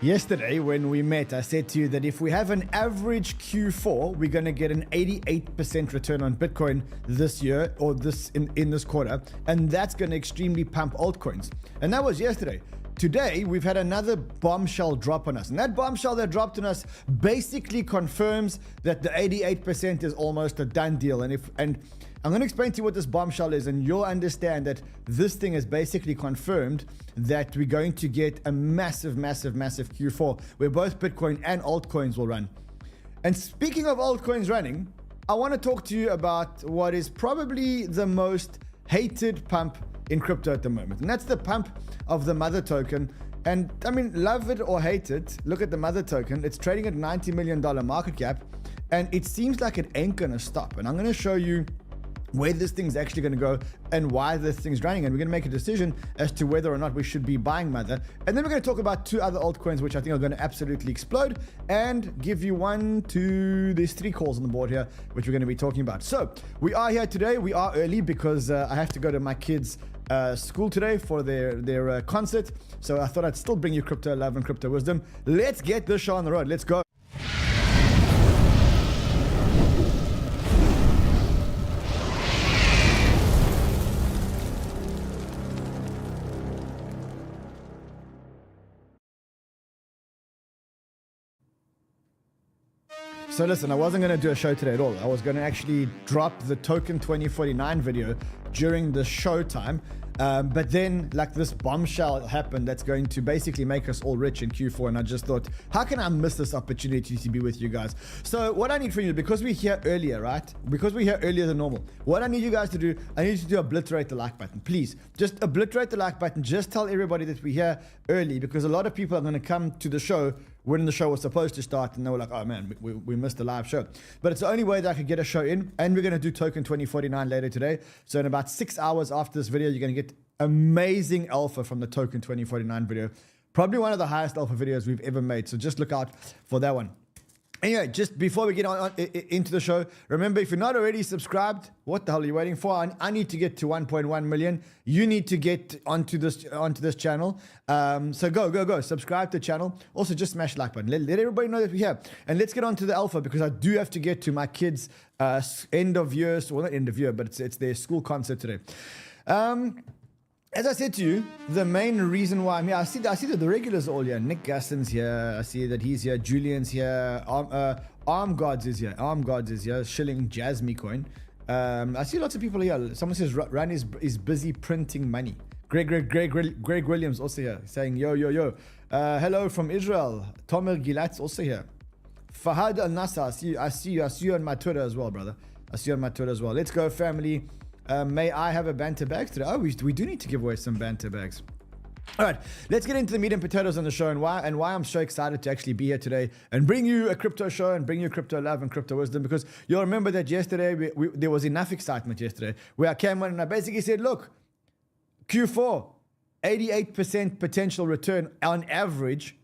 Yesterday, when we met, I said to you that if we have an average Q4, we're going to get an 88% return on Bitcoin this year or in this quarter, and that's going to extremely pump altcoins. And that was yesterday. Today, we've had another bombshell drop on us. And that bombshell that dropped on us basically confirms that the 88% is almost a done deal. And I'm going to explain to you what this bombshell is, and you'll understand that this thing is basically confirmed that we're going to get a massive Q4 where both Bitcoin and altcoins will run. And speaking of altcoins running, I want to talk to you about what is probably the most hated pump in crypto at the moment. And that's the pump of the Mother token. And I mean, love it or hate it, look at the Mother token. It's trading at $90 million market cap, and it seems like it ain't gonna stop. And I'm gonna show you where this thing's actually going to go and why this thing's running, and we're going to make a decision as to whether or not we should be buying Mother. And then we're going to talk about two other altcoins which I think are going to absolutely explode, and give you there's three calls on the board here which we're going to be talking about. So we are here today. We are early because I have to go to my kids' school today for their concert. So I thought I'd still bring you crypto love and crypto wisdom. Let's get this show on the road. Let's go. So listen, I wasn't going to do a show today at all. I was going to actually drop the Token 2049 video during the show time. But then like this bombshell happened that's going to basically make us all rich in Q4. And I just thought, how can I miss this opportunity to be with you guys? So what I need from you, because we're here earlier, right? Because we're here earlier than normal. What I need you guys to do, I need you to obliterate the like button. Please, just obliterate the like button. Just tell everybody that we're here early, because a lot of people are going to come to the show when the show was supposed to start, and they were like, oh man, we missed the live show. But it's the only way that I could get a show in, and we're going to do Token 2049 later today. So in about 6 hours after this video, you're going to get amazing alpha from the Token 2049 video. Probably one of the highest alpha videos we've ever made. So just look out for that one. Anyway, just before we get into the show, remember, if you're not already subscribed, what the hell are you waiting for? I need to get to 1.1 million. You need to get onto this channel. So go, subscribe to the channel. Also, just smash the like button. Let everybody know that we're here. And let's get on to the alpha, because I do have to get to my kids' end of year, well, not end of year, but it's their school concert today. As I said to you, the main reason why I'm here, I see that the regulars are all here. Nick Gaston's here. I see that he's here. Julian's here. 𝗙𝗥𝗢𝗥𝗡 is here. 𝗙𝗥𝗢𝗥𝗡 is here. 𝗕𝗢𝗘𝗥𝗡𝗅𝗙𝗡 Memecoin. I see lots of people here. Someone says Run is busy printing money. Greg Williams also here, saying yo. Hello from Israel. 𝗕𝗢𝗥𝗅𝗙𝗥 also here. Fahad Al Nasser, I see you on my Twitter as well, brother. I see you on my Twitter as well. Let's go, family. May I have a Banter bag today? Oh, we do need to give away some Banter bags. All right, let's get into the meat and potatoes on the show, and why I'm so excited to actually be here today and bring you a crypto show and bring you crypto love and crypto wisdom, because you'll remember that yesterday there was enough excitement yesterday where I came on and I basically said, look, Q4, 88% potential return on average,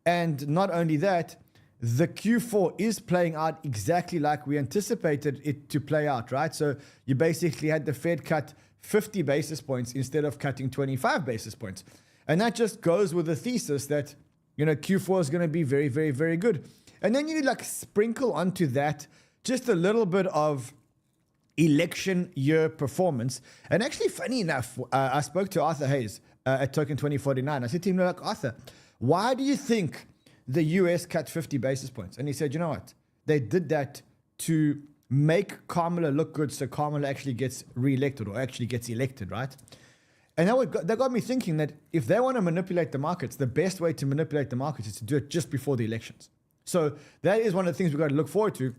and not only that, the Q4 is playing out exactly like we anticipated it to play out, right? So you basically had the Fed cut 50 basis points instead of cutting 25 basis points. And that just goes with the thesis that, Q4 is going to be very, very, very good. And then you like sprinkle onto that just a little bit of election year performance. And actually, funny enough, I spoke to Arthur Hayes at Token 2049. I said to him, like, Arthur, why do you think the US cut 50 basis points? And he said, you know what? They did that to make Kamala look good, so Kamala actually gets re-elected or actually gets elected, right? And that got me thinking that if they want to manipulate the markets, the best way to manipulate the markets is to do it just before the elections. So that is one of the things we've got to look forward to.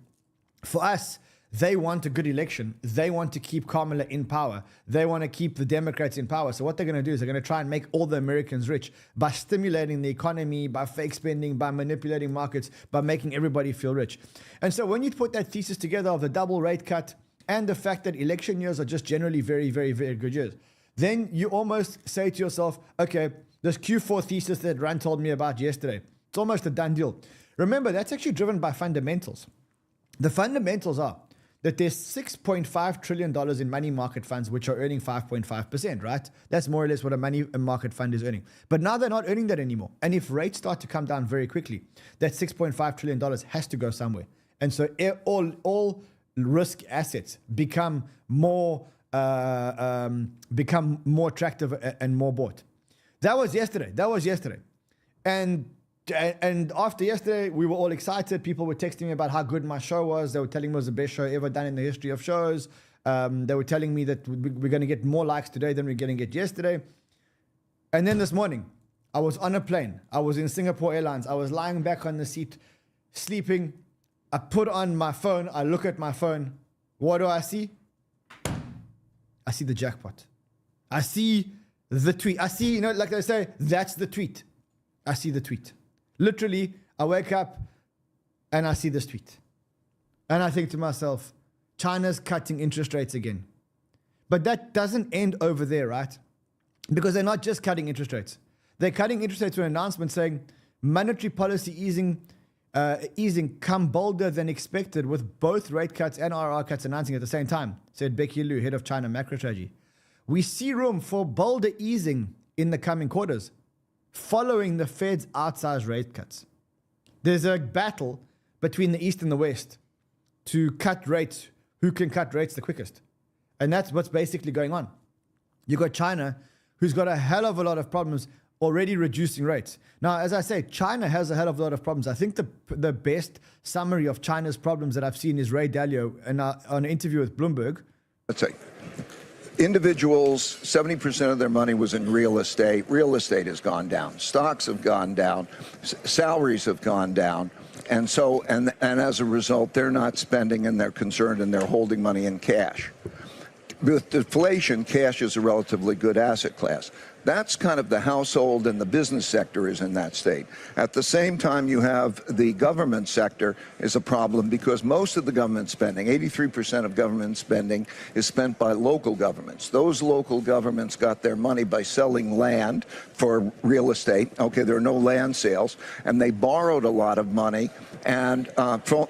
For us, they want a good election. They want to keep Kamala in power. They want to keep the Democrats in power. So what they're going to do is they're going to try and make all the Americans rich by stimulating the economy, by fake spending, by manipulating markets, by making everybody feel rich. And so when you put that thesis together of the double rate cut and the fact that election years are just generally very, very, very good years, then you almost say to yourself, okay, this Q4 thesis that Rand told me about yesterday, it's almost a done deal. Remember, that's actually driven by fundamentals. The fundamentals are that there's $6.5 trillion in money market funds which are earning 5.5%, right? That's more or less what a money market fund is earning. But now they're not earning that anymore. And if rates start to come down very quickly, that $6.5 trillion has to go somewhere. And so all risk assets become more attractive and more bought. That was yesterday. And after yesterday, we were all excited. People were texting me about how good my show was. They were telling me it was the best show ever done in the history of shows. They were telling me that we're going to get more likes today than we're going to get yesterday. And then this morning, I was on a plane. I was in Singapore Airlines. I was lying back on the seat, sleeping. I put on my phone. I look at my phone. What do I see? I see the jackpot. I see the tweet. I see, like they say, that's the tweet. I see the tweet. Literally, I wake up and I see this tweet. And I think to myself, China's cutting interest rates again. But that doesn't end over there, right? Because they're not just cutting interest rates. They're cutting interest rates with an announcement saying monetary policy easing come bolder than expected, with both rate cuts and RR cuts announcing at the same time, said 𝗥𝗢𝗎𝗓, head of China macro strategy. We see room for bolder easing in the coming quarters, following the Fed's outsized rate cuts. There's a battle between the East and the West to cut rates, who can cut rates the quickest. And that's what's basically going on. You've got China, who's got a hell of a lot of problems already reducing rates. Now, as I say, China has a hell of a lot of problems. I think the best summary of China's problems that I've seen is Ray Dalio on an interview with Bloomberg. Let's say individuals, 70% of their money was in real estate. Real estate has gone down. Stocks have gone down. Salaries have gone down. And so, and as a result, they're not spending and they're concerned and they're holding money in cash. With deflation, cash is a relatively good asset class. That's kind of the household and the business sector is in that state. At the same time, you have the government sector is a problem because most of the government spending, 83% of government spending, is spent by local governments. Those local governments got their money by selling land for real estate. Okay, there are no land sales, and they borrowed a lot of money, and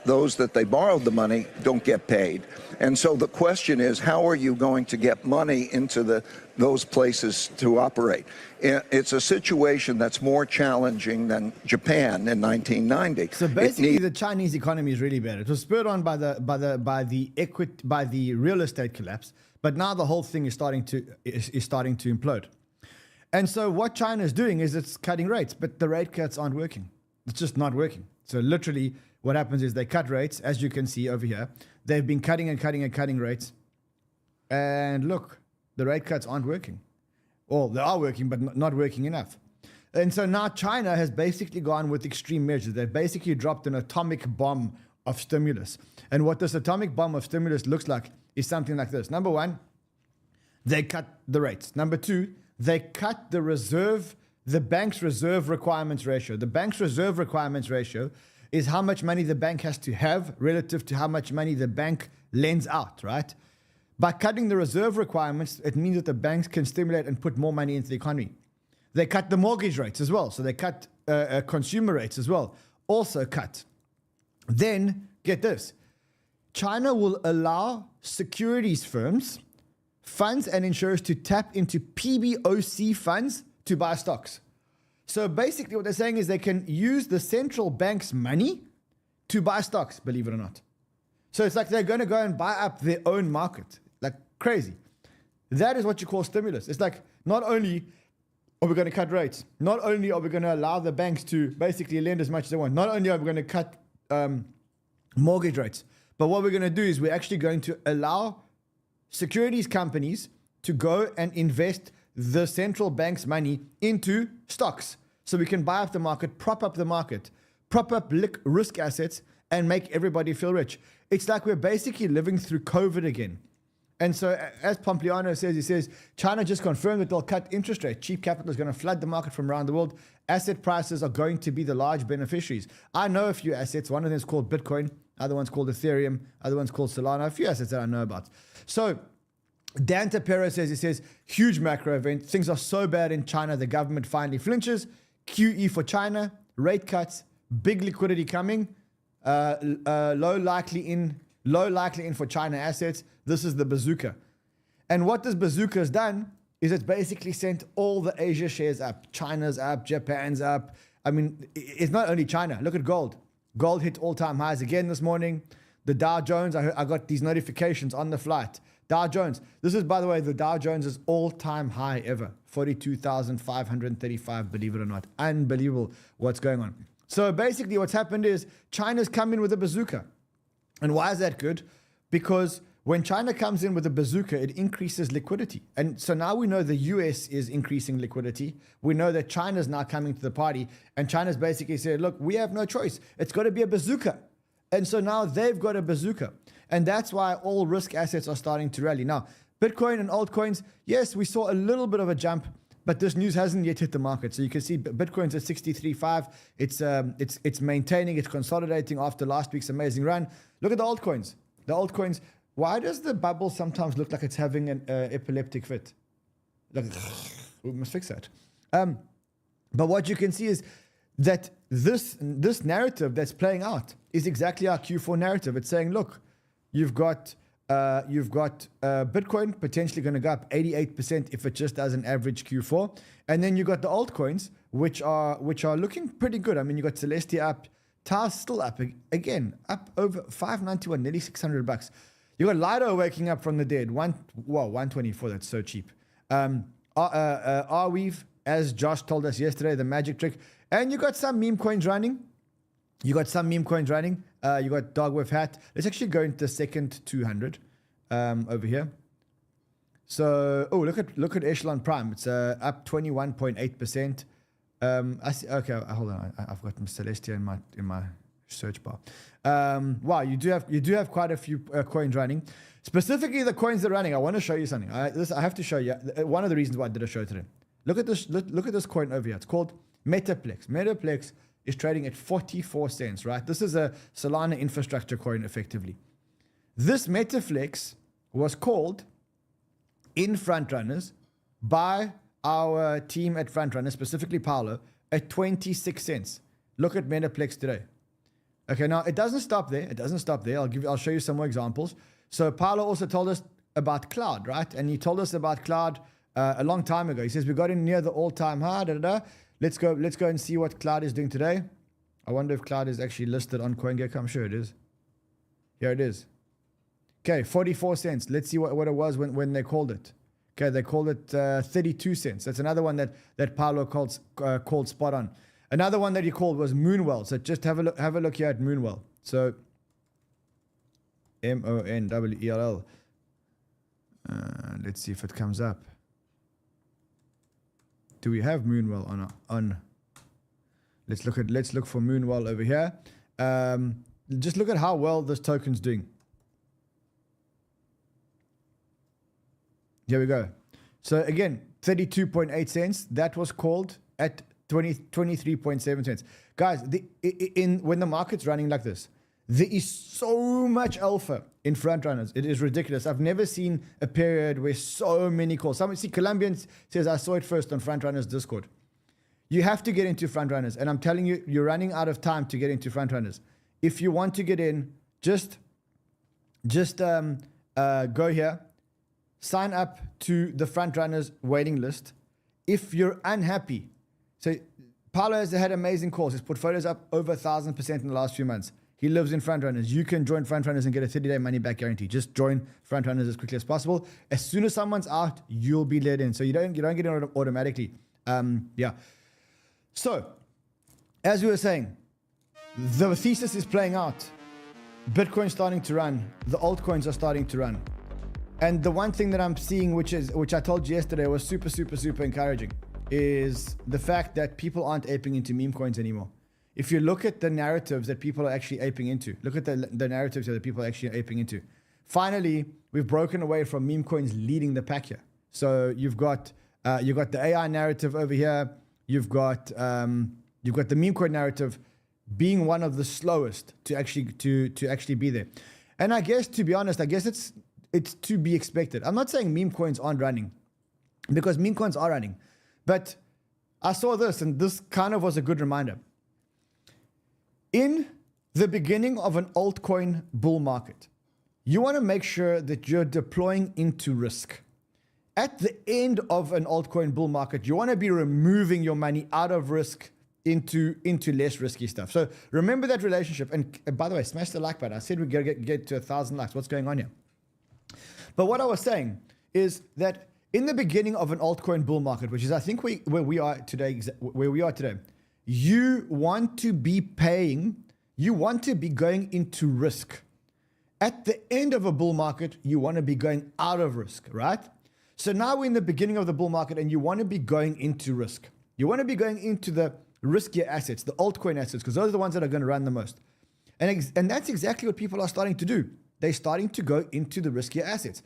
those that they borrowed the money don't get paid. And so the question is, how are you going to get money into those places to operate? It's a situation that's more challenging than Japan in 1990. So basically, the Chinese economy is really bad. It was spurred on by the real estate collapse, but now the whole thing is starting to implode. And so what China is doing is it's cutting rates, but the rate cuts aren't working. It's just not working. So literally, what happens is they cut rates, as you can see over here. They've been cutting and cutting and cutting rates. And look, the rate cuts aren't working. Well, they are working, but not working enough. And so now China has basically gone with extreme measures. They've basically dropped an atomic bomb of stimulus. And what this atomic bomb of stimulus looks like is something like this. Number one, they cut the rates. Number two, they cut the bank's reserve requirements ratio. The bank's reserve requirements ratio is how much money the bank has to have relative to how much money the bank lends out, right? By cutting the reserve requirements, it means that the banks can stimulate and put more money into the economy. They cut the mortgage rates as well. So they cut consumer rates as well. Also cut. Then, get this. China will allow securities firms, funds and insurers to tap into PBOC funds to buy stocks. So basically what they're saying is they can use the central bank's money to buy stocks, believe it or not. So it's like they're going to go and buy up their own market, like crazy. That is what you call stimulus. It's like not only are we going to cut rates, not only are we going to allow the banks to basically lend as much as they want, not only are we going to cut mortgage rates, but what we're going to do is we're actually going to allow securities companies to go and invest the central bank's money into stocks. So we can buy up the market, prop up risk assets, and make everybody feel rich. It's like we're basically living through COVID again. And so as Pompliano says, he says, China just confirmed that they'll cut interest rates. Cheap capital is going to flood the market from around the world. Asset prices are going to be the large beneficiaries. I know a few assets. One of them is called Bitcoin. Other one's called Ethereum. Other one's called Solana. A few assets that I know about. So Dante Perez says, huge macro event. Things are so bad in China, the government finally flinches. QE for China, rate cuts, big liquidity coming, low low likely in for China assets. This is the bazooka. And what this bazooka has done is it's basically sent all the Asia shares up. China's up, Japan's up. I mean, it's not only China. Look at gold. Gold hit all-time highs again this morning. The Dow Jones, I got these notifications on the flight. Dow Jones. This is, by the way, the Dow Jones' all-time high ever. 42,535, believe it or not. Unbelievable what's going on. So basically what's happened is China's come in with a bazooka. And why is that good? Because when China comes in with a bazooka, it increases liquidity. And so now we know the US is increasing liquidity. We know that China's now coming to the party. And China's basically said, look, we have no choice. It's got to be a bazooka. And so now they've got a bazooka. And that's why all risk assets are starting to rally. Now, Bitcoin and altcoins, yes, we saw a little bit of a jump, but this news hasn't yet hit the market. So you can see Bitcoin's at 63.5. It's maintaining, it's consolidating after last week's amazing run. Look at the altcoins. The altcoins, why does the bubble sometimes look like it's having an epileptic fit? Like, we must fix that. But what you can see is that this narrative that's playing out is exactly our Q4 narrative. It's saying, look, you've got Bitcoin potentially going to go up 88% if it just does an average Q4, and then you got the altcoins which are looking pretty good. I mean, you got Celestia up, TOW's still up again, up over 591, nearly $600. You got Lido waking up from the dead, 124. That's so cheap. 𝗬𝗢𝗏𝗡𝗏, as Josh told us yesterday, the magic trick, and you got some meme coins running. You got Dog with Hat. Let's actually go into the second 200 over here. So, look at Echelon Prime. It's up 21.8%. I see. Okay, hold on. I've got Celestia in my search bar. Wow, you do have quite a few coins running. Specifically, the coins that are running. I want to show you something. I have to show you one of the reasons why I did a show today. Look at this. Look at this coin over here. It's called 𝗕𝗢𝗥𝗢𝗓. 𝗕𝗢𝗥𝗢𝗓 is trading at 44 cents, right? This is a Solana infrastructure coin, effectively. This 𝗕𝗢𝗥𝗢𝗓 was called in Frontrunners by our team at Frontrunners, specifically Paulo, at 26 cents. Look at 𝗕𝗢𝗥𝗢𝗓 today. Okay, now it doesn't stop there. I'll show you some more examples. So Paulo also told us about Cloud, right? And he told us about Cloud a long time ago. He says we got in near the all-time high. Let's go and see what Cloud is doing today. I wonder if Cloud is actually listed on CoinGecko. I'm sure it is. Here it is. Okay, 44 cents. Let's see what it was when they called it. Okay, they called it 32 cents. That's another one that Paulo called spot on. Another one that he called was Moonwell. So just have a look here at Moonwell. So MONWELL. Let's see if it comes up. Do we have Moonwell on? Let's look for Moonwell over here. Just look at how well this token's doing. Here we go. So again, 32.8 cents. That was called at 23.7 cents. Guys, when the market's running like this, there is so much alpha in Frontrunners. It is ridiculous. I've never seen a period where so many calls. Colombian says, I saw it first on Frontrunners Discord. You have to get into Frontrunners. And I'm telling you, you're running out of time to get into Frontrunners. If you want to get in, just go here. Sign up to the Frontrunners waiting list. If you're unhappy, so Paulo has had amazing calls. His portfolio's up over 1,000% in the last few months. He lives in Frontrunners. You can join Frontrunners and get a 30-day money-back guarantee. Just join Frontrunners as quickly as possible. As soon as someone's out, you'll be let in. So you don't get in automatically. Yeah. So, as we were saying, the thesis is playing out. Bitcoin's starting to run. The altcoins are starting to run. And the one thing that I'm seeing, which I told you yesterday, was super, super, super encouraging, is the fact that people aren't aping into meme coins anymore. If you look at the narratives that people are actually aping into, look at the narratives that people are actually aping into. Finally, we've broken away from meme coins leading the pack here. So you've got the AI narrative over here. You've got the meme coin narrative being one of the slowest to actually be there. And I guess, to be honest, it's to be expected. I'm not saying meme coins aren't running, because meme coins are running. But I saw this, and this kind of was a good reminder. In the beginning of an altcoin bull market, you want to make sure that you're deploying into risk. At the end of an altcoin bull market, you want to be removing your money out of risk into less risky stuff. So remember that relationship. And by the way, smash the like button. I said we're going to get to 1,000 likes. What's going on here? But what I was saying is that in the beginning of an altcoin bull market, which is I think where we are today, you want to be paying, you want to be going into risk. At the end of a bull market, you want to be going out of risk, right? So now we're in the beginning of the bull market and you want to be going into risk. You want to be going into the riskier assets, the altcoin assets, because those are the ones that are going to run the most. And that's exactly what people are starting to do. They're starting to go into the riskier assets.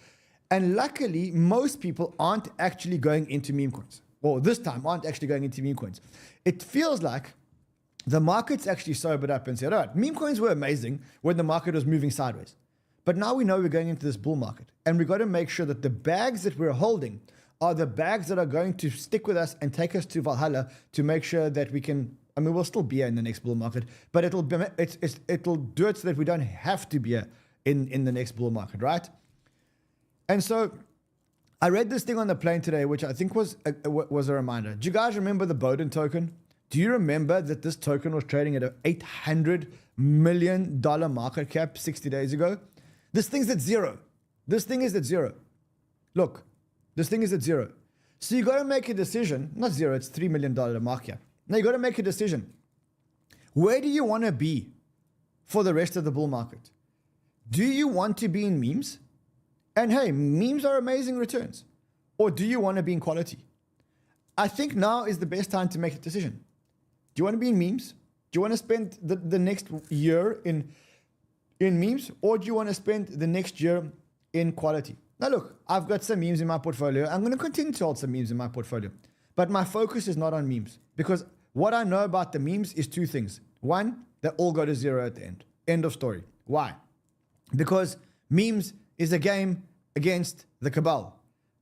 And luckily, most people aren't actually going into meme coins. Well, this time aren't actually going into meme coins. It feels like the market's actually sobered up and said, all right, meme coins were amazing when the market was moving sideways. But now we know we're going into this bull market, and we've got to make sure that the bags that we're holding are the bags that are going to stick with us and take us to Valhalla to make sure that we can, I mean, we'll still be here in the next bull market, but it'll do it so that we don't have to be here in the next bull market, right? And so I read this thing on the plane today, which I think was a reminder. Do you guys remember the Bowden token? Do you remember that this token was trading at an $800 million market cap 60 days ago? This thing's at zero. This thing is at zero. Look, this thing is at zero. So you got to make a decision. Not zero, it's $3 million market cap. Now you got to make a decision. Where do you want to be for the rest of the bull market? Do you want to be in memes? And hey, memes are amazing returns. Or do you want to be in quality? I think now is the best time to make a decision. Do you want to be in memes? Do you want to spend the next year in memes, or do you want to spend the next year in quality? Now look, I've got some memes in my portfolio. I'm going to continue to hold some memes in my portfolio. But my focus is not on memes, because what I know about the memes is two things. One, they all go to zero at the end. End of story. Why? Because memes is a game against the cabal.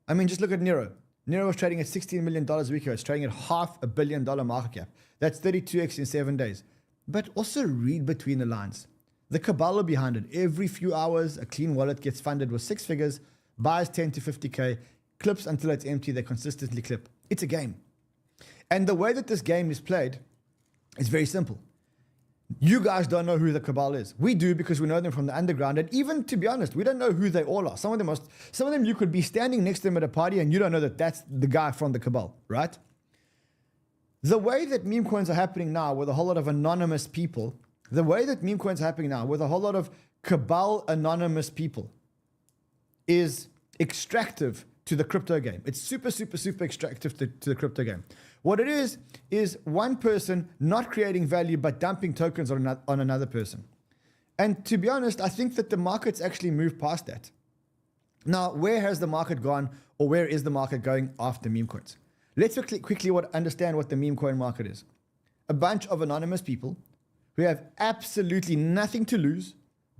I mean, just look at Nero. Nero was trading at $16 million a week ago. It's trading at $500 million market cap. That's 32x in 7 days. But also read between the lines. The cabal behind it. Every few hours, a clean wallet gets funded with 6 figures, buys 10 to 50K, clips until it's empty. They consistently clip. It's a game. And the way that this game is played is very simple. You guys don't know who the cabal is. We do, because we know them from the underground. And even, to be honest, we don't know who they all are. Some of them you could be standing next to them at a party and you don't know that that's the guy from the cabal, right? The way that meme coins are happening now with a whole lot of anonymous people, the way that meme coins are happening now with a whole lot of cabal anonymous people is extractive to the crypto game. It's super, super, super extractive to the crypto game. What it is one person not creating value but dumping tokens on another person. And to be honest, I think that the market's actually moved past that. Now, where has the market gone, or where is the market going after meme coins? Let's quickly understand what the meme coin market is. A bunch of anonymous people who have absolutely nothing to lose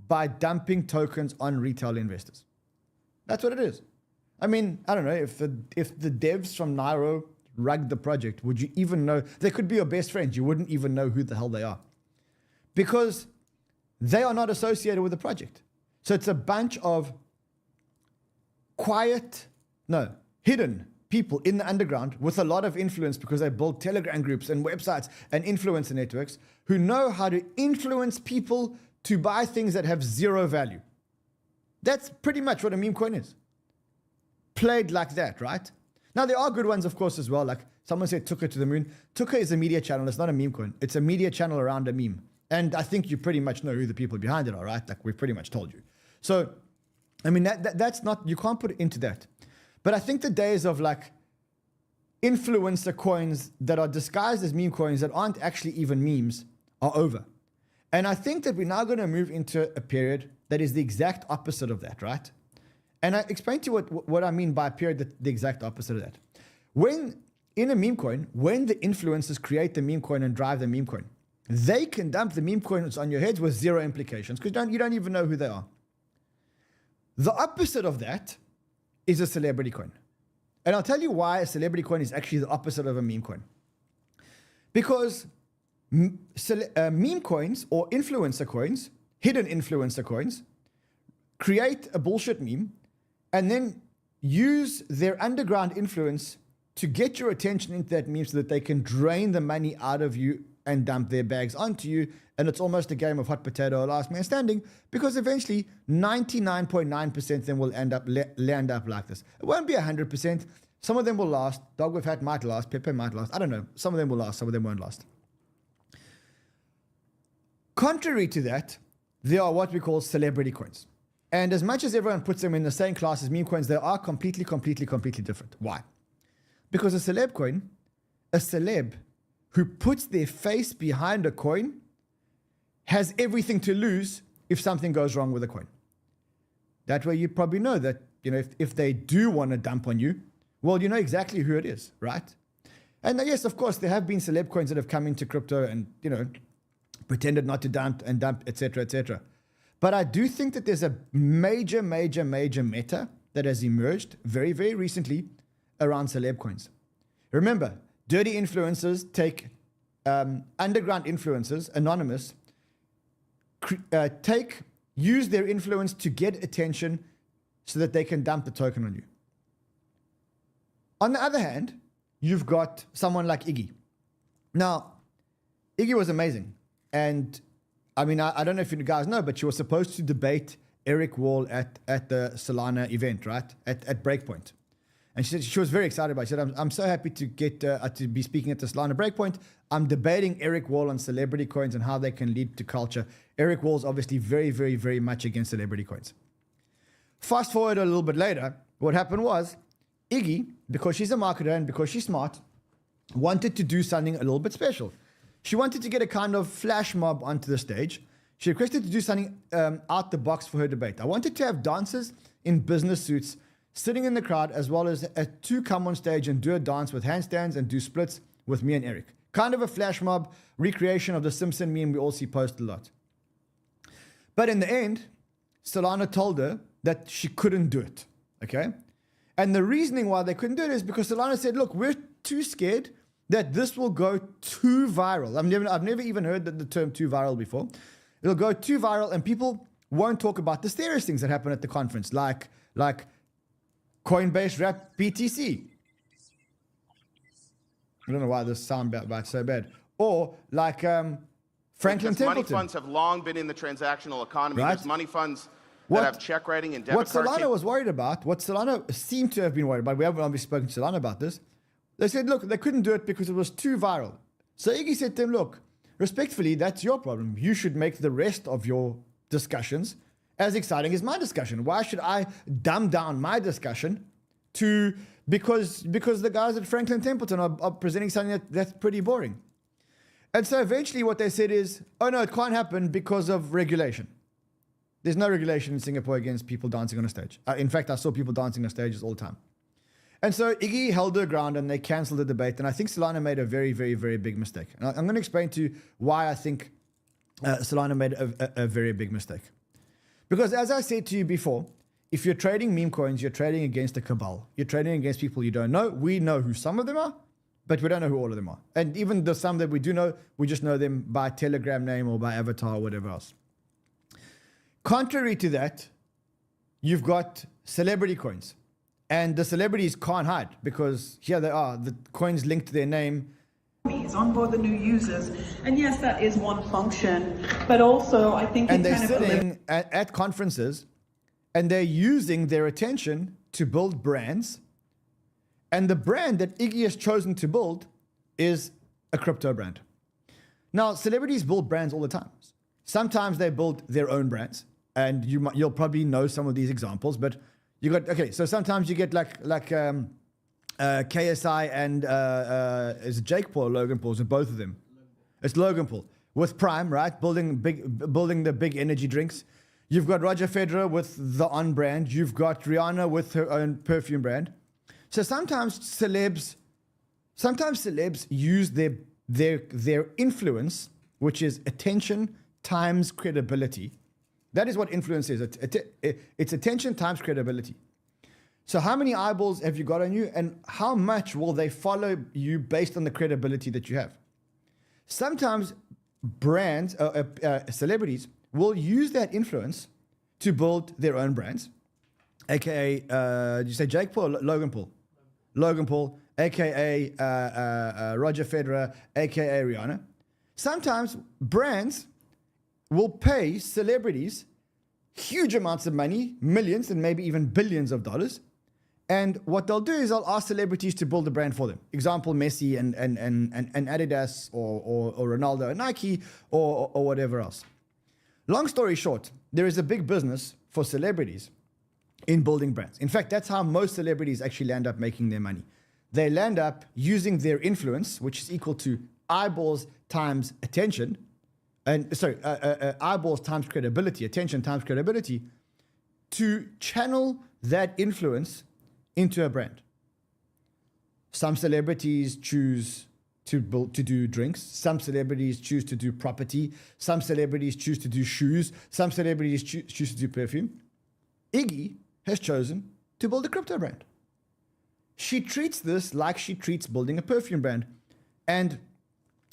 by dumping tokens on retail investors. That's what it is. I mean, I don't know, if the devs from Nairo rugged the project, would you even know? They could be your best friends. You wouldn't even know who the hell they are, because they are not associated with the project. So it's a bunch of hidden people in the underground with a lot of influence, because they build Telegram groups and websites and influencer networks who know how to influence people to buy things that have zero value. That's pretty much what a meme coin is. Played like that, right? Now, there are good ones, of course, as well. Like someone said, 𝗬𝗂 to the moon. 𝗬𝗂 is a media channel. It's not a meme coin. It's a media channel around a meme. And I think you pretty much know who the people behind it are, right? Like we've pretty much told you. So, I mean, that's not, you can't put it into that. But I think the days of like influencer coins that are disguised as meme coins that aren't actually even memes are over. And I think that we're now going to move into a period that is the exact opposite of that, right? And I explained to you what I mean by a period the exact opposite of that. When in a meme coin, when the influencers create the meme coin and drive the meme coin, they can dump the meme coins on your heads with zero implications, because you don't even know who they are. The opposite of that is a celebrity coin. And I'll tell you why a celebrity coin is actually the opposite of a meme coin. Because meme coins or influencer coins, hidden influencer coins, create a bullshit meme, and then use their underground influence to get your attention into that meme so that they can drain the money out of you and dump their bags onto you. And it's almost a game of hot potato or last man standing, because eventually 99.9% of them will land up like this. It won't be 100%. Some of them will last. Dog with hat might last. Pepper might last. I don't know. Some of them will last. Some of them won't last. Contrary to that, there are what we call celebrity coins. And as much as everyone puts them in the same class as meme coins, they are completely different. Why? Because a celeb coin, a celeb who puts their face behind a coin, has everything to lose if something goes wrong with the coin. That way you probably know that, if they do want to dump on you, well, you know exactly who it is, right? And yes, of course, there have been celeb coins that have come into crypto and, pretended not to dump, etc., etc. But I do think that there's a major meta that has emerged very, very recently around celeb coins. Remember, dirty influencers take underground influencers, anonymous, use their influence to get attention so that they can dump the token on you. On the other hand, you've got someone like Iggy. Now, Iggy was amazing. And I mean, I don't know if you guys know, but she was supposed to debate 𝗪𝗢𝗥𝗟𝗏 at the Solana event, right? At Breakpoint. And she said she was very excited about it. She said, I'm so happy to get to be speaking at the Solana Breakpoint. I'm debating 𝗪𝗢𝗥𝗟𝗏 on celebrity coins and how they can lead to culture. 𝗪𝗢𝗥𝗟𝗏 is obviously very much against celebrity coins. Fast forward a little bit later, what happened was Iggy, because she's a marketer and because she's smart, wanted to do something a little bit special. She wanted to get a kind of flash mob onto the stage. She requested to do something out the box for her debate. I wanted to have dancers in business suits sitting in the crowd, as well as to come on stage and do a dance with handstands and do splits with me and Eric. Kind of a flash mob recreation of the Simpson meme we all see posted a lot. But in the end, Solana told her that she couldn't do it, okay? And the reasoning why they couldn't do it is because Solana said, look, we're too scared that this will go too viral. I've never even heard the term too viral before. It'll go too viral and people won't talk about the serious things that happen at the conference, like Coinbase wrapped BTC. I don't know why this sound bites so bad. Or like Franklin Templeton. Money funds have long been in the transactional economy. Right? There's money funds that have check writing and debit card. What Solana was worried about, what Solana seemed to have been worried about, we haven't obviously spoken to Solana about this. They said, look, they couldn't do it because it was too viral. So Iggy said to them, look, respectfully, that's your problem. You should make the rest of your discussions as exciting as my discussion. Why should I dumb down my discussion because the guys at Franklin Templeton are presenting something that's pretty boring? And so eventually what they said is, oh no, it can't happen because of regulation. There's no regulation in Singapore against people dancing on a stage. In fact, I saw people dancing on stages all the time. And so Iggy held her ground and they cancelled the debate. And I think Solana made a very big mistake. And I'm going to explain to you why I think Solana made a very big mistake. Because as I said to you before, if you're trading meme coins, you're trading against a cabal. You're trading against people you don't know. We know who some of them are, but we don't know who all of them are. And even the some that we do know, we just know them by Telegram name or by avatar or whatever else. Contrary to that, you've got celebrity coins. And the celebrities can't hide because here they are, the coins linked to their name. Onboard the new users. And yes, that is one function, but also I think and they're sitting at conferences and they're using their attention to build brands. And the brand that Iggy has chosen to build is a crypto brand. Now, celebrities build brands all the time. Sometimes they build their own brands, and you'll probably know some of these examples, but you got, okay, so sometimes you get like KSI and is it Jake Paul or Logan Paul? Is it both of them? It's Logan Paul with Prime, right? Building the big energy drinks. You've got Roger Federer with the On brand. You've got Rihanna with her own perfume brand. So sometimes celebs use their influence, which is attention times credibility. That is what influence is. It's attention times credibility. So how many eyeballs have you got on you, and how much will they follow you based on the credibility that you have? Sometimes brands, celebrities will use that influence to build their own brands, aka, did you say Jake Paul or Logan Paul? Logan Paul, aka Roger Federer, aka Rihanna. Sometimes brands will pay celebrities huge amounts of money, millions and maybe even billions of dollars. And what they'll do is they'll ask celebrities to build a brand for them. Example, Messi and Adidas or Ronaldo and Nike or whatever else. Long story short, there is a big business for celebrities in building brands. In fact, that's how most celebrities actually land up making their money. They land up using their influence, which is equal to eyeballs times attention, eyeballs times credibility, attention times credibility, to channel that influence into a brand. Some celebrities choose to do drinks. Some celebrities choose to do property. Some celebrities choose to do shoes. Some celebrities choose to do perfume. Iggy has chosen to build a crypto brand. She treats this like she treats building a perfume brand. And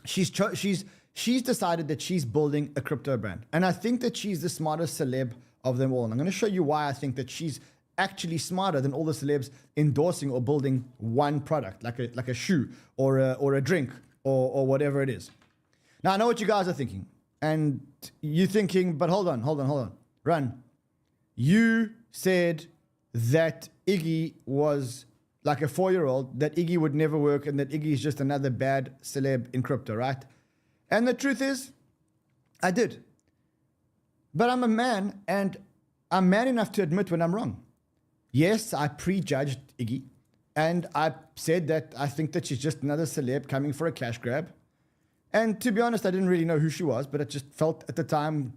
she's decided that she's building a crypto brand. And I think that she's the smartest celeb of them all. And I'm going to show you why I think that she's actually smarter than all the celebs endorsing or building one product, like a shoe or a drink or whatever it is. Now, I know what you guys are thinking. And you're thinking, but hold on. Run. You said that Iggy was like a 4-year-old, that Iggy would never work, and that Iggy is just another bad celeb in crypto, right? And the truth is, I did. But I'm a man, and I'm man enough to admit when I'm wrong. Yes, I prejudged Iggy, and I said that I think that she's just another celeb coming for a cash grab. And to be honest, I didn't really know who she was, but it just felt at the time,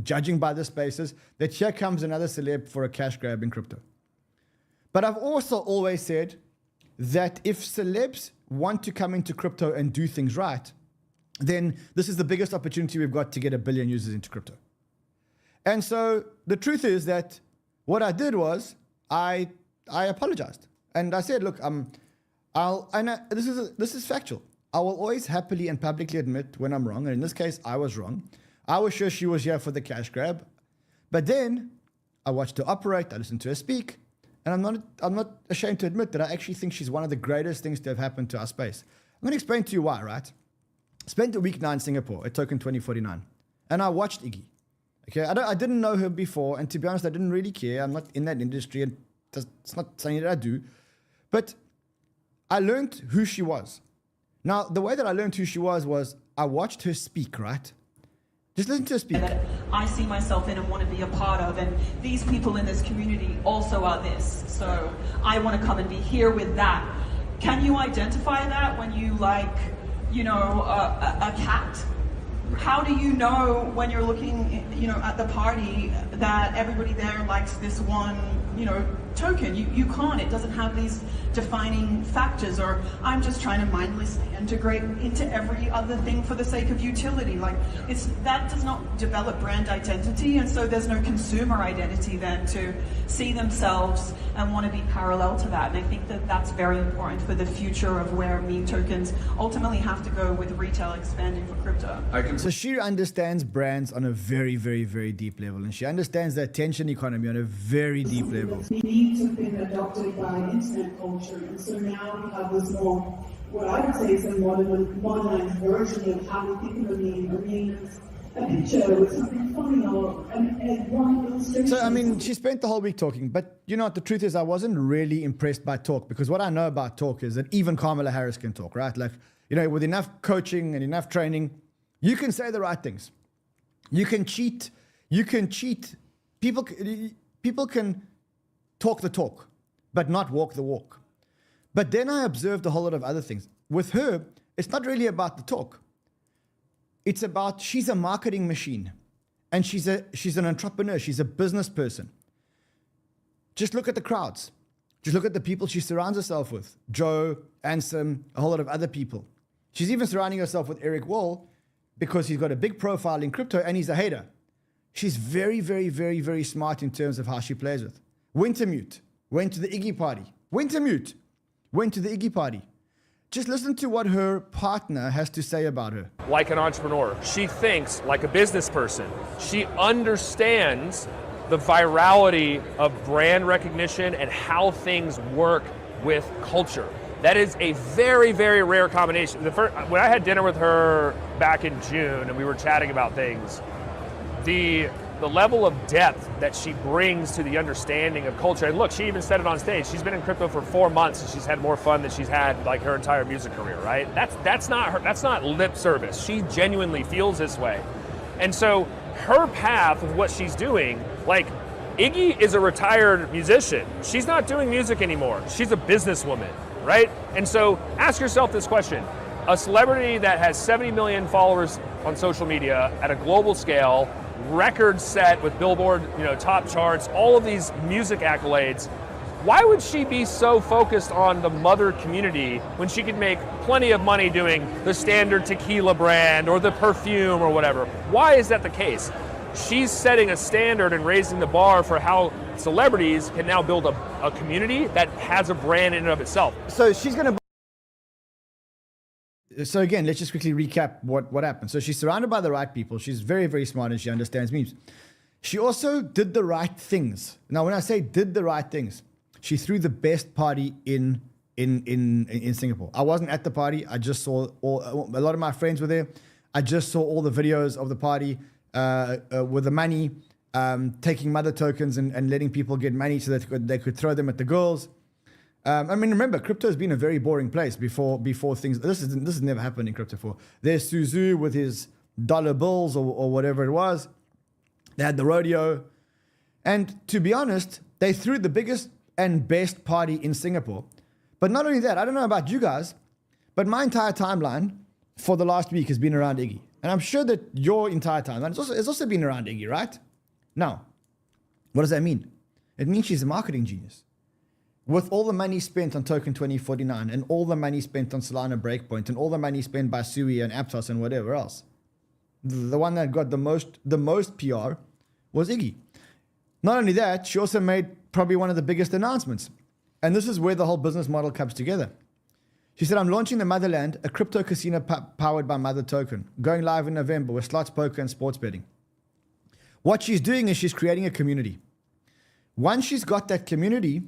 judging by the spaces, that here comes another celeb for a cash grab in crypto. But I've also always said that if celebs want to come into crypto and do things right, then this is the biggest opportunity we've got to get 1 billion users into crypto. And so the truth is that what I did was I apologized. And I said, look, this is factual. I will always happily and publicly admit when I'm wrong. And in this case, I was wrong. I was sure she was here for the cash grab. But then I watched her operate. I listened to her speak. And I'm not ashamed to admit that I actually think she's one of the greatest things to have happened to our space. I'm going to explain to you why, right? Spent a week now in Singapore at Token 2049. And I watched Iggy. Okay, I didn't know her before. And to be honest, I didn't really care. I'm not in that industry. And it's not something that I do. But I learned who she was. Now, the way that I learned who she was I watched her speak, right? Just listen to her speak. That I see myself in and want to be a part of, and these people in this community also are this. So I want to come and be here with that. Can you identify that when you like, a cat? How do you know when you're looking, at the party that everybody there likes this one, token? You can't. It doesn't have these defining factors. Or I'm just trying to mindlessly integrate into every other thing for the sake of utility. Like that does not develop brand identity, and so there's no consumer identity then to see themselves and want to be parallel to that. And I think that that's very important for the future of where meme tokens ultimately have to go with retail expanding for crypto. So she understands brands on a very, very, very deep level, and she understands the attention economy on a very deep level. Memes have been adopted by internet culture, and so now we have this more, what I would say is a modernized version of how we think of a meme. A meme is a picture with something funny or one illustration. So, I mean, she spent the whole week talking, but you know what, the truth is I wasn't really impressed by talk, because what I know about talk is that even Kamala Harris can talk, right? Like, with enough coaching and enough training, you can say the right things. You can cheat. People can talk the talk, but not walk the walk. But then I observed a whole lot of other things. With her, it's not really about the talk. It's about, she's a marketing machine, and she's an entrepreneur. She's a business person. Just look at the crowds. Just look at the people she surrounds herself with. Joe, Ansem, a whole lot of other people. She's even surrounding herself with 𝗪𝗏𝗏 because he's got a big profile in crypto and he's a hater. She's very, very, very, very smart in terms of how she plays with. Wintermute went to the Iggy party. Wintermute went to the Iggy party. Just listen to what her partner has to say about her. Like an entrepreneur. She thinks like a business person. She understands the virality of brand recognition and how things work with culture. That is a very, very rare combination. When I had dinner with her back in June and we were chatting about things, the level of depth that she brings to the understanding of culture, and look, she even said it on stage, she's been in crypto for 4 months and she's had more fun than she's had like her entire music career, right? That's not lip service. She genuinely feels this way. And so her path of what she's doing, like Iggy is a retired musician. She's not doing music anymore. She's a businesswoman, right? And so ask yourself this question. A celebrity that has 70 million followers on social media at a global scale, record set with Billboard, top charts, all of these music accolades, why would she be so focused on the mother community when she could make plenty of money doing the standard tequila brand or the perfume or whatever? Why is that the case? She's setting a standard and raising the bar for how celebrities can now build a community that has a brand in and of itself. So she's going to... So again, let's just quickly recap what happened. So she's surrounded by the right people. She's very, very smart and she understands memes. She also did the right things. Now, when I say did the right things, she threw the best party in Singapore. I wasn't at the party. I just saw a lot of my friends were there. I just saw all the videos of the party with the money, taking mother tokens and letting people get money so that they could throw them at the girls. I mean, remember, crypto has been a very boring place before things. This has never happened in crypto before. There's Suzu with his dollar bills or whatever it was. They had the rodeo, and to be honest, they threw the biggest and best party in Singapore. But not only that, I don't know about you guys, but my entire timeline for the last week has been around Iggy, and I'm sure that your entire timeline has also been around Iggy, right? Now, what does that mean? It means she's a marketing genius. With all the money spent on Token 2049 and all the money spent on Solana Breakpoint and all the money spent by Sui and Aptos and whatever else, the one that got the most PR was Iggy. Not only that, she also made probably one of the biggest announcements. And this is where the whole business model comes together. She said, I'm launching the Motherland, a crypto casino powered by Mother Token, going live in November with slots, poker, and sports betting. What she's doing is she's creating a community. Once she's got that community,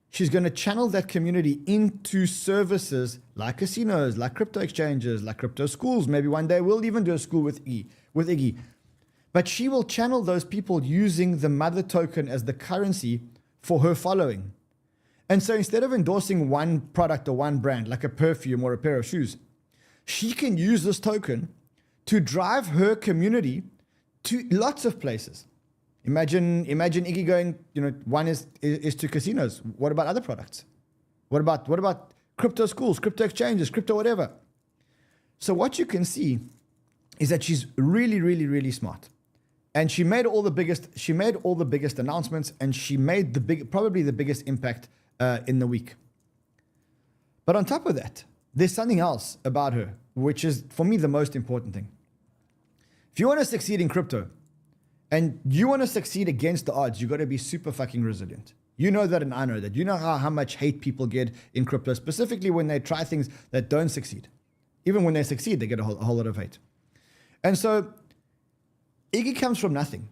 she's going to channel that community into services like casinos, like crypto exchanges, like crypto schools. Maybe one day we'll even do a school with Iggy. But she will channel those people using the Mother Token as the currency for her following. And so instead of endorsing one product or one brand, like a perfume or a pair of shoes, she can use this token to drive her community to lots of places. Imagine Iggy going, one is to casinos. What about other products? What about crypto schools, crypto exchanges, crypto whatever? So what you can see is that she's really, really, really smart. And she made all the biggest announcements, and she made probably the biggest impact in the week. But on top of that, there's something else about her, which is for me the most important thing. If you want to succeed in crypto, and you want to succeed against the odds, you got to be super fucking resilient. You know that, and I know that. You know how much hate people get in crypto, specifically when they try things that don't succeed. Even when they succeed, they get a whole lot of hate. And so Iggy comes from nothing.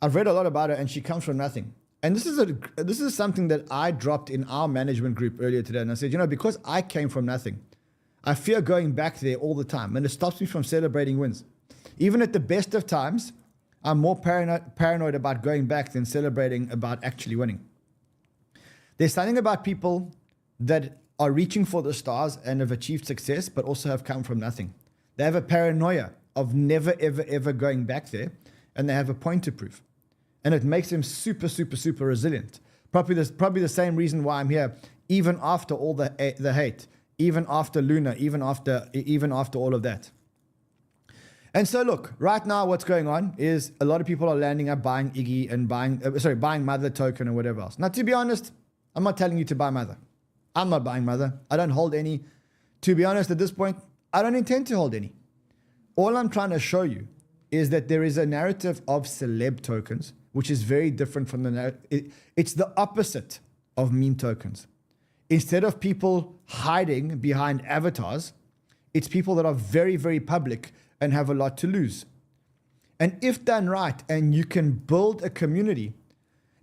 I've read a lot about her, and she comes from nothing. And this is something that I dropped in our management group earlier today. And I said, because I came from nothing, I fear going back there all the time, and it stops me from celebrating wins. Even at the best of times, I'm more paranoid about going back than celebrating about actually winning. There's something about people that are reaching for the stars and have achieved success, but also have come from nothing. They have a paranoia of never, ever, ever going back there, and they have a point to prove. And it makes them super, super, super resilient. Probably the same reason why I'm here, even after all the hate, even after Luna, even after all of that. And so look, right now what's going on is a lot of people are landing up buying Iggy and buying Mother Token or whatever else. Now, to be honest, I'm not telling you to buy Mother. I'm not buying Mother. I don't hold any. To be honest, at this point, I don't intend to hold any. All I'm trying to show you is that there is a narrative of celeb tokens, which is very different from the narrative. It's the opposite of meme tokens. instead of people hiding behind avatars, it's people that are very, very public and have a lot to lose. And if done right, and you can build a community,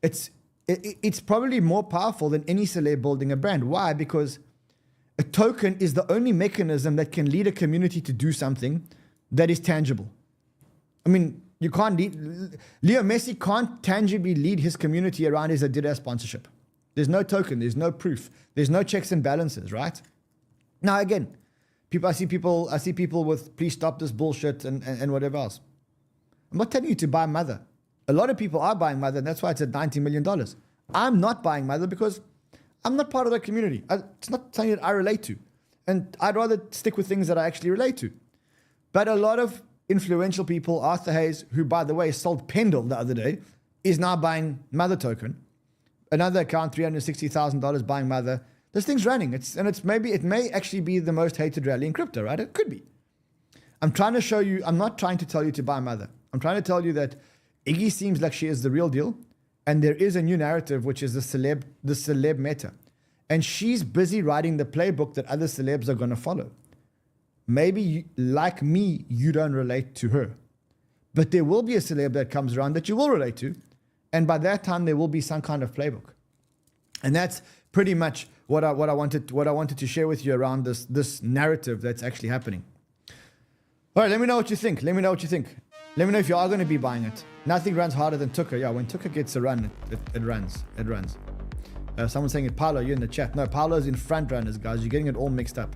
it's probably more powerful than any celeb building a brand. Why? Because a token is the only mechanism that can lead a community to do something that is tangible. I mean, you can't Leo Messi can't tangibly lead his community around his Adidas sponsorship. There's no token, there's no proof, there's no checks and balances, right? Now again, I see people with please stop this bullshit and whatever else. I'm not telling you to buy Mother. A lot of people are buying Mother, and that's why it's at $90 million. I'm not buying Mother because I'm not part of that community. It's not something that I relate to. And I'd rather stick with things that I actually relate to. But a lot of influential people, 𝗙𝗢𝗧𝗧, who, by the way, sold Pendle the other day, is now buying Mother token. Another account, $360,000 buying Mother. This thing's running. It may actually be the most hated rally in crypto, right? It could be. I'm trying to show you, I'm not trying to tell you to buy Mother. I'm trying to tell you that Iggy seems like she is the real deal. And there is a new narrative, which is the celeb meta. And she's busy writing the playbook that other celebs are going to follow. Maybe, like me, you don't relate to her. But there will be a celeb that comes around that you will relate to. And by that time, there will be some kind of playbook. And that's pretty much what I wanted to share with you around this narrative that's actually happening. All right, let me know what you think. Let me know if you are going to be buying it. Nothing runs harder than 𝗕𝗘𝗣𝗓. Yeah, when 𝗕𝗘𝗣𝗓 gets a run, it runs. It runs. Someone's saying it, 𝗙𝗢𝗧, you're in the chat. No, 𝗙𝗢𝗧's in Frontrunners, guys. You're getting it all mixed up.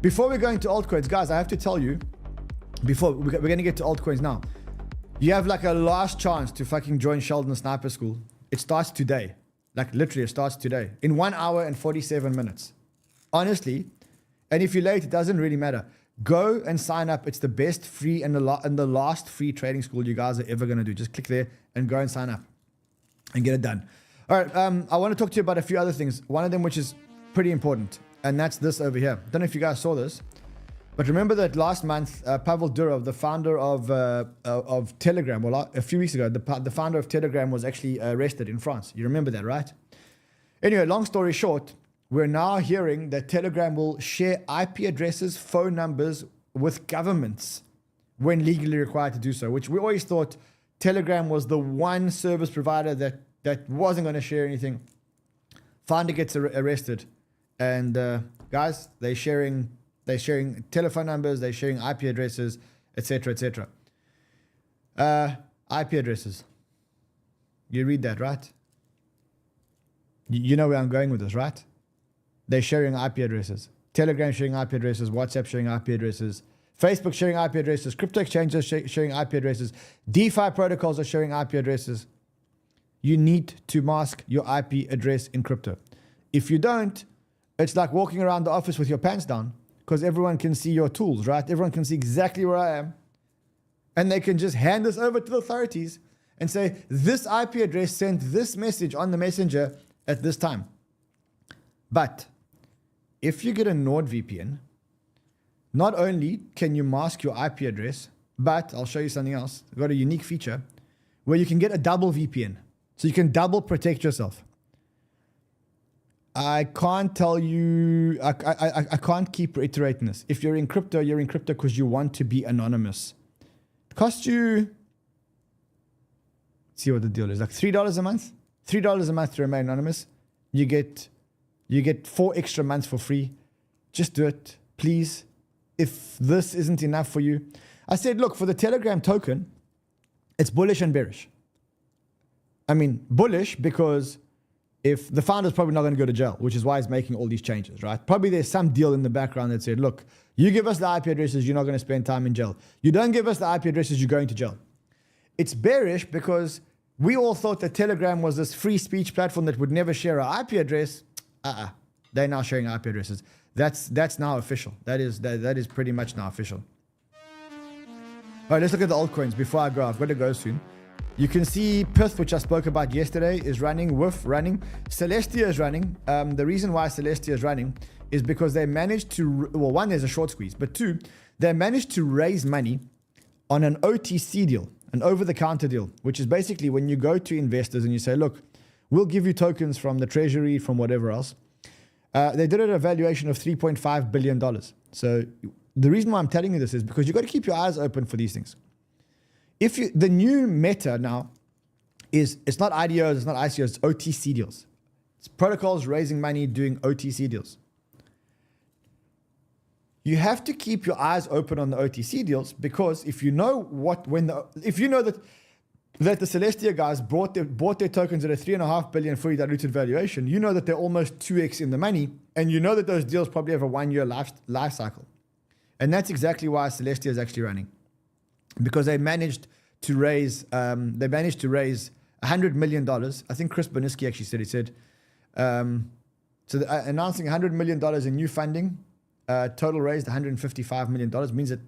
Before we go into altcoins, guys, I have to tell you, before we're going to get to altcoins now, you have like a last chance to fucking join Sheldon Sniper School. It starts today. Like literally, it starts today. In 1 hour and 47 minutes. Honestly, and if you're late, it doesn't really matter. Go and sign up. It's the best free and the last free trading school you guys are ever going to do. Just click there and go and sign up and get it done. All right, I want to talk to you about a few other things. One of them, which is pretty important, and that's this over here. Don't know if you guys saw this, but remember that last month, Pavel Durov, the founder of Telegram, well, a few weeks ago, the founder of Telegram was actually arrested in France. You remember that, right? Anyway, long story short, we're now hearing that Telegram will share IP addresses, phone numbers with governments when legally required to do so, which we always thought Telegram was the one service provider that wasn't going to share anything. Founder gets arrested, and guys, they're sharing telephone numbers, they're sharing IP addresses, etc., etc. IP addresses. You read that, right? You know where I'm going with this, right? They're sharing IP addresses. Telegram sharing IP addresses, WhatsApp sharing IP addresses, Facebook sharing IP addresses, crypto exchanges sharing IP addresses, DeFi protocols are sharing IP addresses. You need to mask your IP address in crypto. If you don't, it's like walking around the office with your pants down, because everyone can see your tools, right? Everyone can see exactly where I am. And they can just hand this over to the authorities and say, this IP address sent this message on the messenger at this time. But if you get a NordVPN, not only can you mask your IP address, but I'll show you something else. I've got a unique feature where you can get a double VPN. So you can double protect yourself. I can't tell you, I can't keep reiterating this. If you're in crypto because you want to be anonymous. It costs you, let's see what the deal is, like $3 a month? $3 a month to remain anonymous. You get 4 extra months for free. Just do it, please. If this isn't enough for you. I said, look, for the Telegram token, it's bullish and bearish. I mean, bullish because if the founder's probably not going to go to jail, which is why he's making all these changes, right? Probably there's some deal in the background that said, look, you give us the IP addresses, you're not going to spend time in jail. You don't give us the IP addresses, you're going to jail. It's bearish because we all thought that Telegram was this free speech platform that would never share our IP address. They're now sharing IP addresses. That's now official. That is pretty much now official. All right, let's look at the altcoins before I go. I've got to go soon. You can see 𝗏, which I spoke about yesterday, is running. 𝗏 running. Celestia is running. The reason why Celestia is running is because they managed to, well, one, there's a short squeeze, but two, they managed to raise money on an OTC deal, an over-the-counter deal, which is basically when you go to investors and you say, look, we'll give you tokens from the treasury, from whatever else. They did it at a valuation of $3.5 billion. So the reason why I'm telling you this is because you've got to keep your eyes open for these things. The new meta now it's not IDOs, it's not ICOs, it's OTC deals. It's protocols raising money, doing OTC deals. You have to keep your eyes open on the OTC deals because if you know if you know that the Celestia guys bought their tokens at a $3.5 billion fully diluted valuation, you know that they're almost 2x in the money, and you know that those deals probably have a 1-year life cycle. And that's exactly why Celestia is actually running, because they managed to raise $100 million. I think Chris Boniski actually said, so announcing $100 million in new funding, total raised $155 million, means that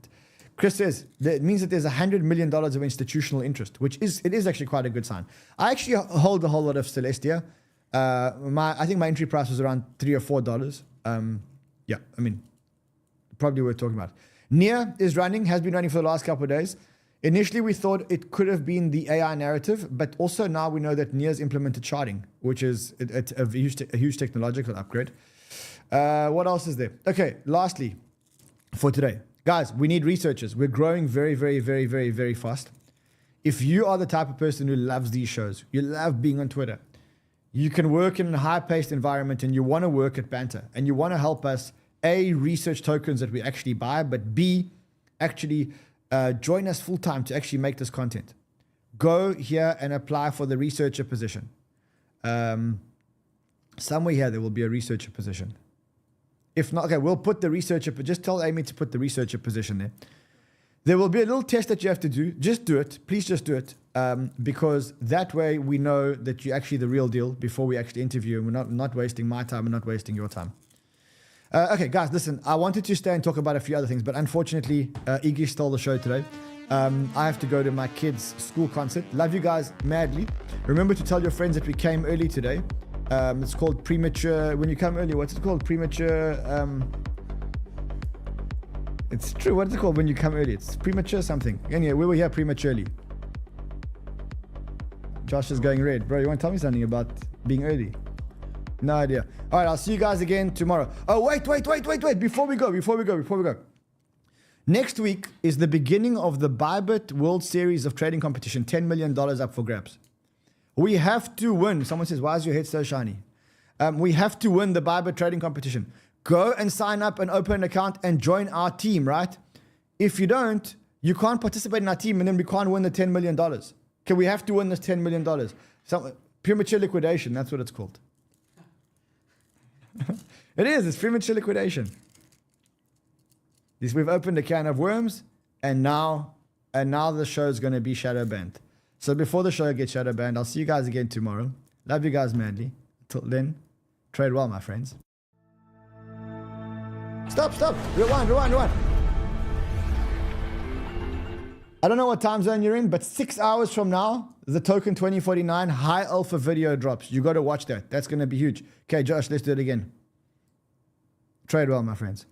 Chris says that it means that there's $100 million of institutional interest, which is actually quite a good sign. I actually hold a whole lot of Celestia. I think my entry price was around $3 or $4. Yeah, I mean, probably worth talking about. 𝗕𝗬𝗕𝗬 is running, has been running for the last couple of days. Initially, we thought it could have been the AI narrative, but also now we know that 𝗕𝗬𝗕's implemented charting, which is a huge technological upgrade. What else is there? Okay, lastly, for today. Guys, we need researchers. We're growing very, very, very, very, very fast. If you are the type of person who loves these shows, you love being on Twitter, you can work in a high-paced environment and you want to work at Banter and you want to help us, A, research tokens that we actually buy, but B, actually join us full-time to actually make this content. Go here and apply for the researcher position. Somewhere here there will be a researcher position. If not, okay, we'll put the researcher, but just tell Amy to put the researcher position there. There will be a little test that you have to do. Just do it. Please just do it. Because that way we know that you're actually the real deal before we actually interview, and we're not wasting my time and not wasting your time. Okay, guys, listen, I wanted to stay and talk about a few other things, but unfortunately, Iggy stole the show today. I have to go to my kids' school concert. Love you guys madly. Remember to tell your friends that we came early today. It's called premature. When you come early, what's it called? Premature. It's true. What is it called when you come early? It's premature something. Anyway, we were here prematurely. Josh is going red. Bro, you want to tell me something about being early? No idea. All right, I'll see you guys again tomorrow. Oh, wait. Before we go. Next week is the beginning of the ByBit World Series of Trading Competition. $10 million up for grabs. We have to win. Someone says, why is your head so shiny? We have to win the ByBit trading competition. Go and sign up and open an account and join our team, right? If you don't, you can't participate in our team and then we can't win the $10 million. Okay, we have to win this $10 million. Premature liquidation, that's what it's called. It is, it's premature liquidation. We've opened a can of worms and now the show is going to be shadow banned. So before the show gets shadow banned, I'll see you guys again tomorrow. Love you guys madly. Till then, trade well, my friends. Stop. Rewind. I don't know what time zone you're in, but 6 hours from now, the token 2049 high alpha video drops. You got to watch that. That's going to be huge. Okay, Josh, let's do it again. Trade well, my friends.